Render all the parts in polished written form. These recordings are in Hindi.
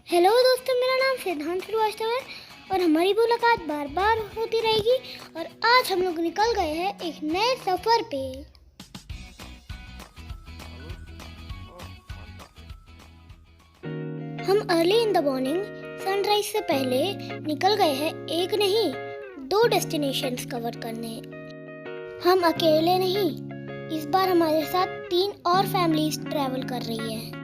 हेलो दोस्तों, मेरा नाम सिद्धांत श्रीवास्तव है और हमारी मुलाकात बार बार होती रहेगी। और आज हम लोग निकल गए हैं एक नए सफ़र पे। हम early in the morning sunrise से पहले निकल गए हैं एक नहीं 2 डेस्टिनेशंस कवर करने। हम अकेले नहीं, इस बार हमारे साथ 3 और फैमिलीज ट्रैवल कर रही है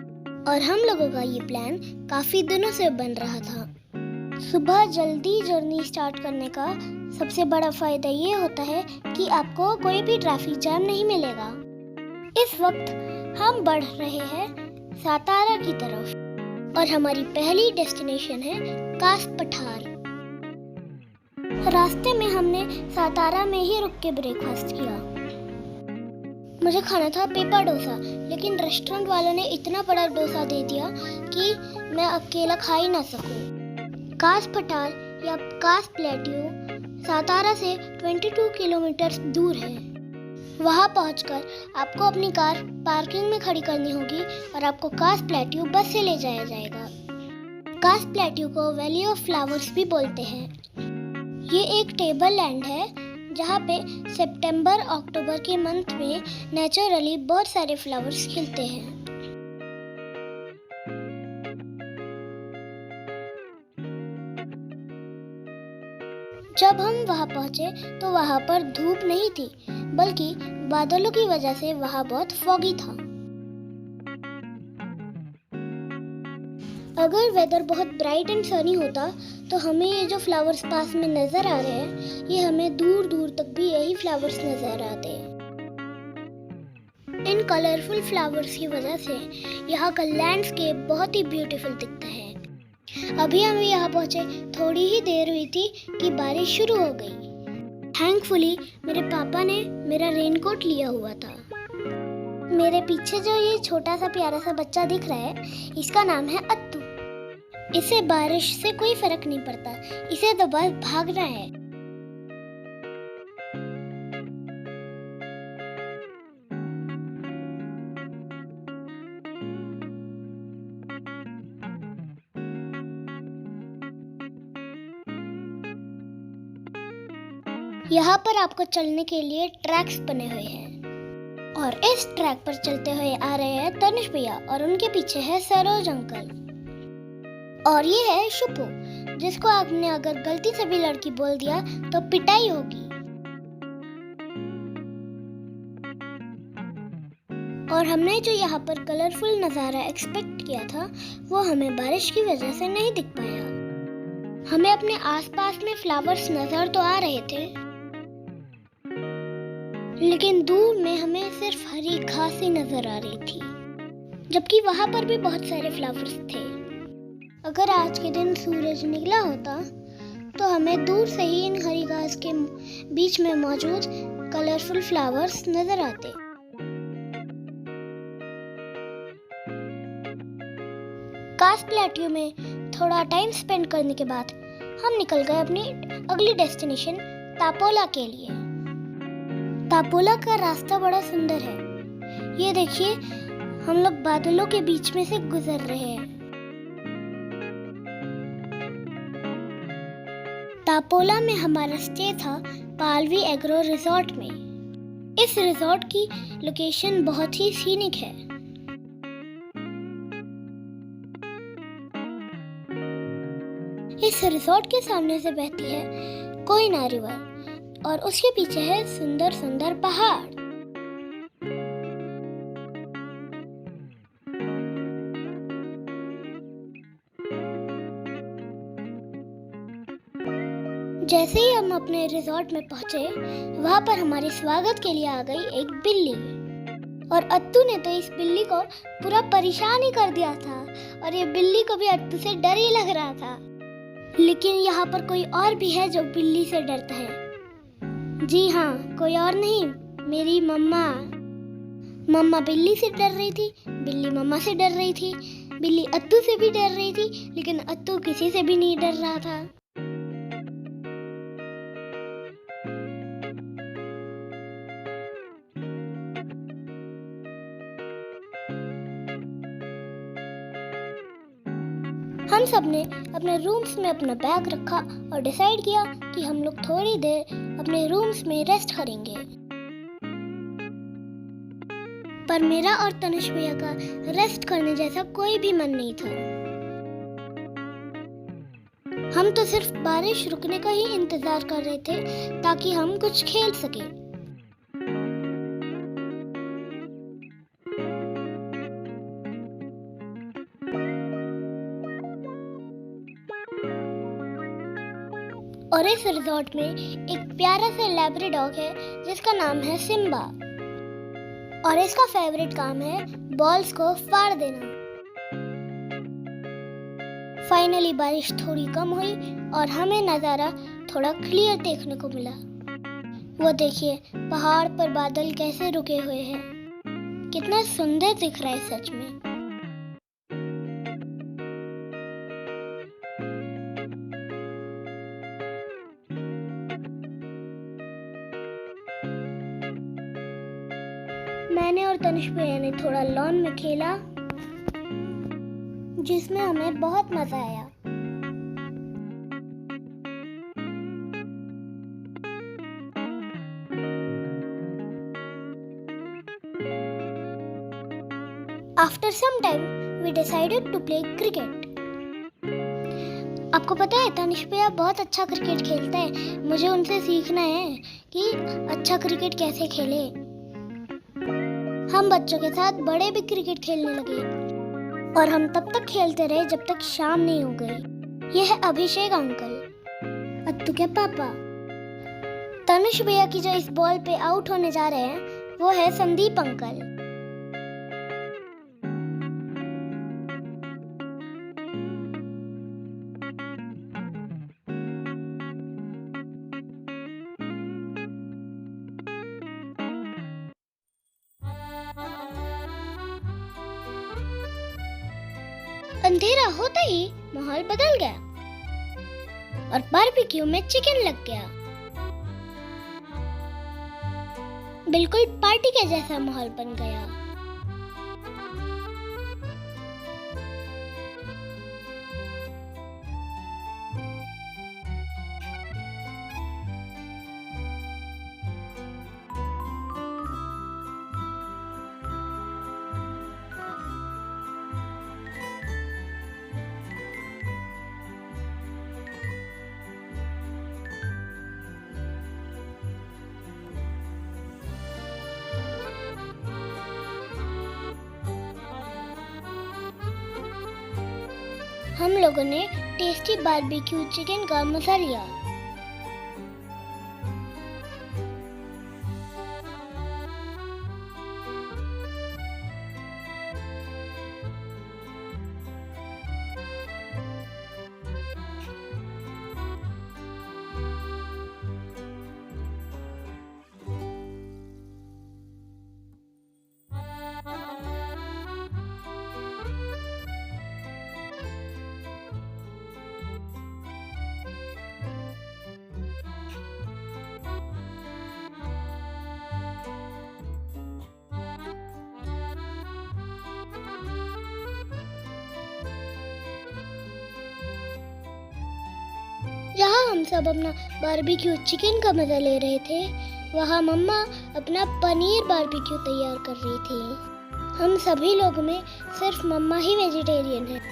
और हम लोगों का ये प्लान काफ़ी दिनों से बन रहा था। सुबह जल्दी जर्नी स्टार्ट करने का सबसे बड़ा फ़ायदा ये होता है कि आपको कोई भी ट्रैफिक जाम नहीं मिलेगा। इस वक्त हम बढ़ रहे हैं सातारा की तरफ और हमारी पहली डेस्टिनेशन है कास पठार। रास्ते में हमने सातारा में ही रुक के ब्रेकफास्ट किया। मुझे खाना था पेपर डोसा, लेकिन रेस्टोरेंट वालों ने इतना बड़ा डोसा दे दिया कि मैं अकेला खा ही ना सकूं। कास पठार या कास प्लेट्यू सातारा से 22 किलोमीटर दूर है। वहां पहुंचकर आपको अपनी कार पार्किंग में खड़ी करनी होगी और आपको कास प्लेट्यू बस से ले जाया जाएगा। कास प्लेट्यू को वैली ऑफ फ्लावर्स भी बोलते हैं। ये एक टेबल लैंड है जहाँ पे सितंबर अक्टूबर के मंथ में नेचुरली बहुत सारे फ्लावर्स खिलते हैं। जब हम वहाँ पहुँचे तो वहाँ पर धूप नहीं थी, बल्कि बादलों की वजह से वहाँ बहुत फॉगी था। अगर वेदर बहुत ब्राइट एंड सनी होता तो हमें ये जो फ्लावर्स पास में नजर आ रहे हैं, ये हमें दूर दूर तक भी यही फ्लावर्स नजर आते हैं। इन कलरफुल फ्लावर्स की वजह से यहाँ का लैंडस्केप बहुत ही ब्यूटीफुल दिखता है। अभी हम यहाँ पहुँचे थोड़ी ही देर हुई थी कि बारिश शुरू हो गई। थैंकफुली मेरे पापा ने मेरा रेनकोट लिया हुआ था। मेरे पीछे जो ये छोटा सा प्यारा सा बच्चा दिख रहा है, इसका नाम है अत्तू। इसे बारिश से कोई फर्क नहीं पड़ता, इसे तो बस भागना है। यहाँ पर आपको चलने के लिए ट्रैक्स बने हुए हैं और इस ट्रैक पर चलते हुए आ रहे हैं तनिष भैया और उनके पीछे है सरोज अंकल। और ये है शुपू, जिसको आपने अगर गलती से भी लड़की बोल दिया तो पिटाई होगी। और हमने जो यहाँ पर कलरफुल नज़ारा एक्सपेक्ट किया था, वो हमें बारिश की वजह से नहीं दिख पाया। हमें अपने आसपास में फ्लावर्स नजर तो आ रहे थे, लेकिन दूर में हमें सिर्फ हरी घास ही नजर आ रही थी, जबकि वहाँ पर भी बहुत सारे फ्लावर्स थे। अगर आज के दिन सूरज निकला होता तो हमें दूर से ही इन हरी घास के बीच में मौजूद कलरफुल फ्लावर्स नजर आते। कास प्लेट्यू में थोड़ा टाइम स्पेंड करने के बाद हम निकल गए अपनी अगली डेस्टिनेशन तापोला के लिए। तापोला का रास्ता बड़ा सुंदर है। ये देखिए, हम लोग बादलों के बीच में से गुजर रहे हैं। तापोला में हमारा स्टे था पालवी एग्रो रिजॉर्ट में। इस रिजॉर्ट की लोकेशन बहुत ही सीनिक है। इस रिजॉर्ट के सामने से बहती है कोयना रिवर और उसके पीछे है सुंदर सुंदर पहाड़। जैसे ही हम अपने रिजॉर्ट में पहुंचे, वहां पर हमारे स्वागत के लिए आ गई एक बिल्ली और अत्तू ने तो इस बिल्ली को पूरा परेशान ही कर दिया था और ये बिल्ली को भी अत्तू से डर ही लग रहा था। लेकिन यहाँ पर कोई और भी है जो बिल्ली से डरता है। जी हाँ, कोई और नहीं, मेरी मम्मा। मम्मा बिल्ली से डर रही थी, बिल्ली मम्मा से डर रही थी, बिल्ली अत्तू से भी डर रही थी, लेकिन अत्तू किसी से भी नहीं डर रहा था। हम सब ने अपने रूम्स में अपना बैग रखा और डिसाइड किया कि हम लोग थोड़ी देर अपने रूम्स में रेस्ट करेंगे। पर मेरा और तनुष भैया का रेस्ट करने जैसा कोई भी मन नहीं था। हम तो सिर्फ बारिश रुकने का ही इंतजार कर रहे थे ताकि हम कुछ खेल सके। और इस रिजॉर्ट में एक प्यारा सा लैब्राडोर है जिसका नाम है सिम्बा, और इसका फेवरेट काम है बॉल्स को फाड़ देना। फाइनली बारिश थोड़ी कम हुई और हमें नज़ारा थोड़ा क्लियर देखने को मिला। वो देखिए पहाड़ पर बादल कैसे रुके हुए हैं, कितना सुंदर दिख रहा है सच में। मैंने और तनुष भैया ने थोड़ा लॉन में खेला जिसमें हमें बहुत मजा आया। After some time, we decided to play cricket. आपको पता है तनुष भैया बहुत अच्छा क्रिकेट खेलता है। मुझे उनसे सीखना है कि अच्छा क्रिकेट कैसे खेले। हम बच्चों के साथ बड़े भी क्रिकेट खेलने लगे और हम तब तक खेलते रहे जब तक शाम नहीं हो गई। यह है अभिषेक अंकल, अत्तू के पापा। तनुष भैया की जो इस बॉल पे आउट होने जा रहे हैं वो है संदीप अंकल। अंधेरा होते ही माहौल बदल गया और बारबेक्यू में चिकन लग गया। बिल्कुल पार्टी के जैसा माहौल बन गया। हम लोगों ने टेस्टी बारबेक्यू चिकन का मजा लिया। जहाँ हम सब अपना बारबेक्यू चिकन का मजा ले रहे थे, वहाँ मम्मा अपना पनीर बारबेक्यू तैयार कर रही थी। हम सभी लोगों में सिर्फ मम्मा ही वेजिटेरियन है।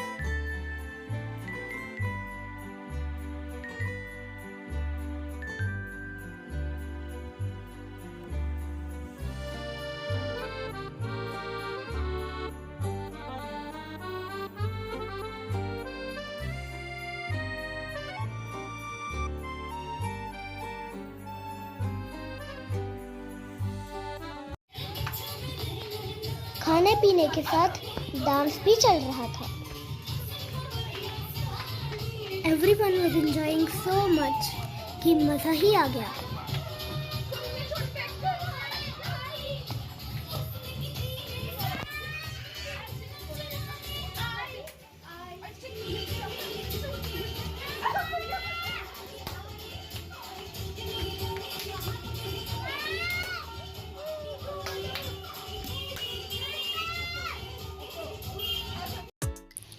खाने पीने के साथ डांस भी चल रहा था। Everyone was enjoying so much कि मजा ही आ गया।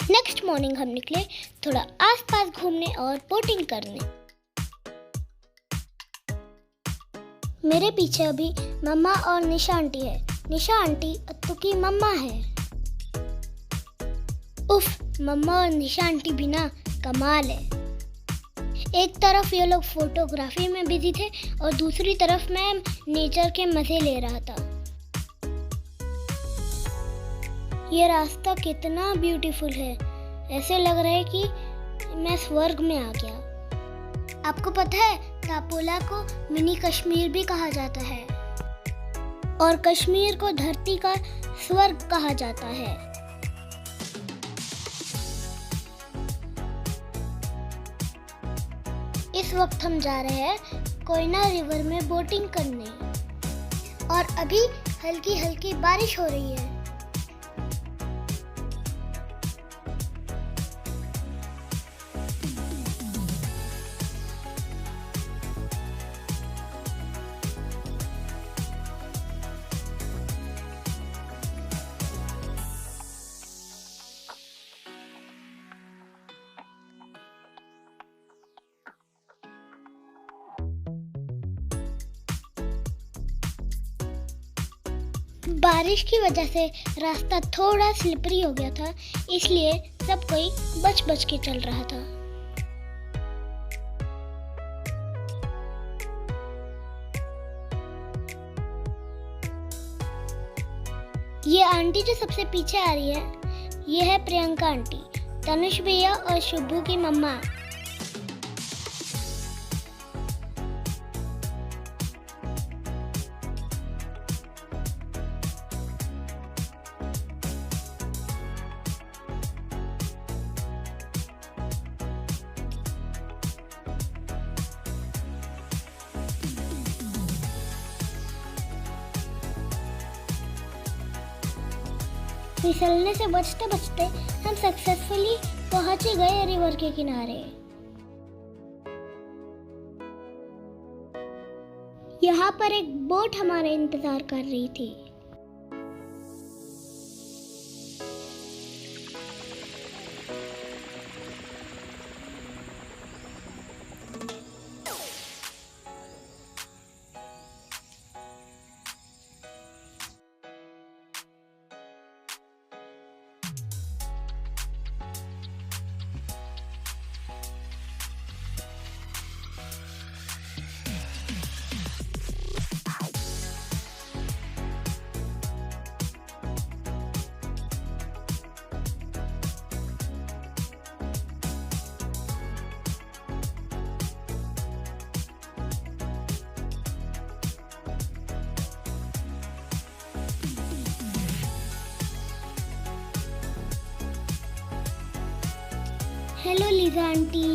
नेक्स्ट मॉर्निंग हम निकले थोड़ा आसपास घूमने और बोटिंग करने। मेरे पीछे अभी मम्मा और निशा आंटी है। निशा आंटी अत्तू की मम्मा है। उफ, मम्मा और निशा आंटी भी ना कमाल है। एक तरफ ये लोग फोटोग्राफी में बिजी थे और दूसरी तरफ मैं नेचर के मजे ले रहा था। ये रास्ता कितना ब्यूटीफुल है, ऐसे लग रहा है कि मैं स्वर्ग में आ गया। आपको पता है, टापोला को मिनी कश्मीर भी कहा जाता है और कश्मीर को धरती का स्वर्ग कहा जाता है। इस वक्त हम जा रहे हैं कोयना रिवर में बोटिंग करने और अभी हल्की हल्की बारिश हो रही है। बारिश की वजह से रास्ता थोड़ा स्लिपरी हो गया था, इसलिए सब कोई बच बच के चल रहा था। ये आंटी जो सबसे पीछे आ रही है, ये है प्रियंका आंटी, तनुष भैया और शुभू की मम्मा। फिसलने से बचते बचते हम सक्सेसफुली पहुंच ही गए रिवर के किनारे। यहाँ पर एक बोट हमारा इंतजार कर रही थी। Hello Lisa aunty.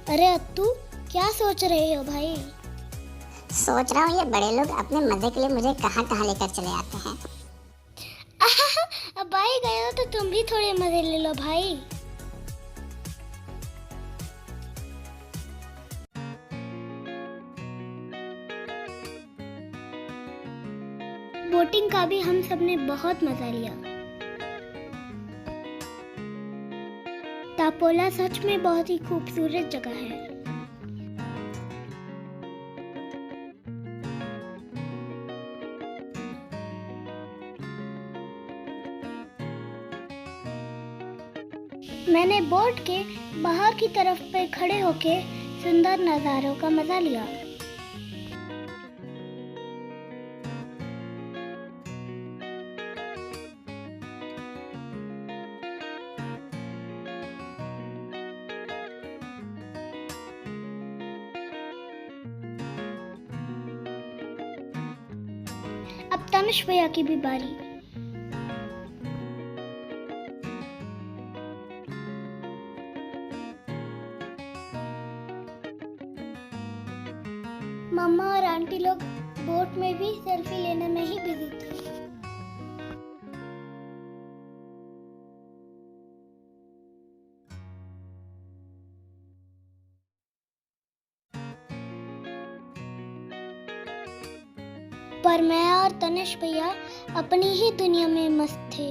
अरे अत्तू, क्या सोच रहे हो भाई? सोच रहा हूँ ये बड़े लोग अपने मजे के लिए मुझे कहाँ कहाँ लेकर चले आते हैं। अब भाई गए हो तो तुम भी थोड़े मजे ले लो भाई। बोटिंग का भी हम सबने बहुत मजा लिया। टापोला सच में बहुत ही खूबसूरत जगह है। मैंने बोट के बाहर की तरफ पे खड़े होके सुंदर नज़ारों का मजा लिया। अब तनुष भैया की भी बारी। मम्मा और आंटी लोग बोट में भी सेल्फी लेने में ही बिजी थे। पर मैं और तनिष भैया अपनी ही दुनिया में मस्त थे।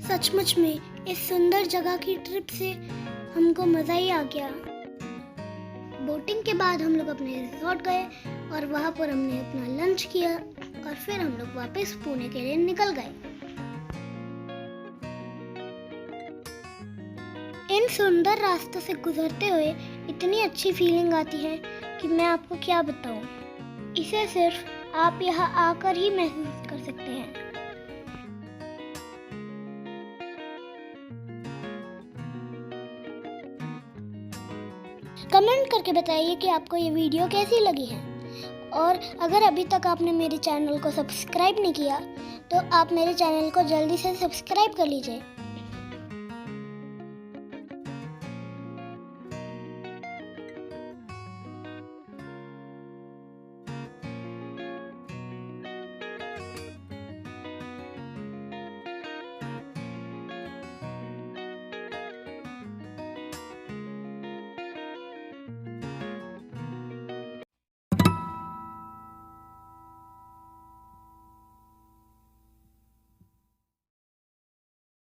सचमुच में इस सुंदर जगह की ट्रिप से हमको मजा ही आ गया। बोटिंग के बाद हम लोग अपने रिसोर्ट गए और वहां पर हमने अपना लंच किया और फिर हम लोग वापस पुणे के लिए निकल गए। इन सुंदर रास्तों से गुजरते हुए इतनी अच्छी फीलिंग आती है कि मैं आपको क्या बताऊं। इसे सिर्फ आप यहाँ आकर ही महसूस कर सकते हैं। कमेंट करके बताइए कि आपको ये वीडियो कैसी लगी है, और अगर अभी तक आपने मेरे चैनल को सब्सक्राइब नहीं किया तो आप मेरे चैनल को जल्दी से सब्सक्राइब कर लीजिए।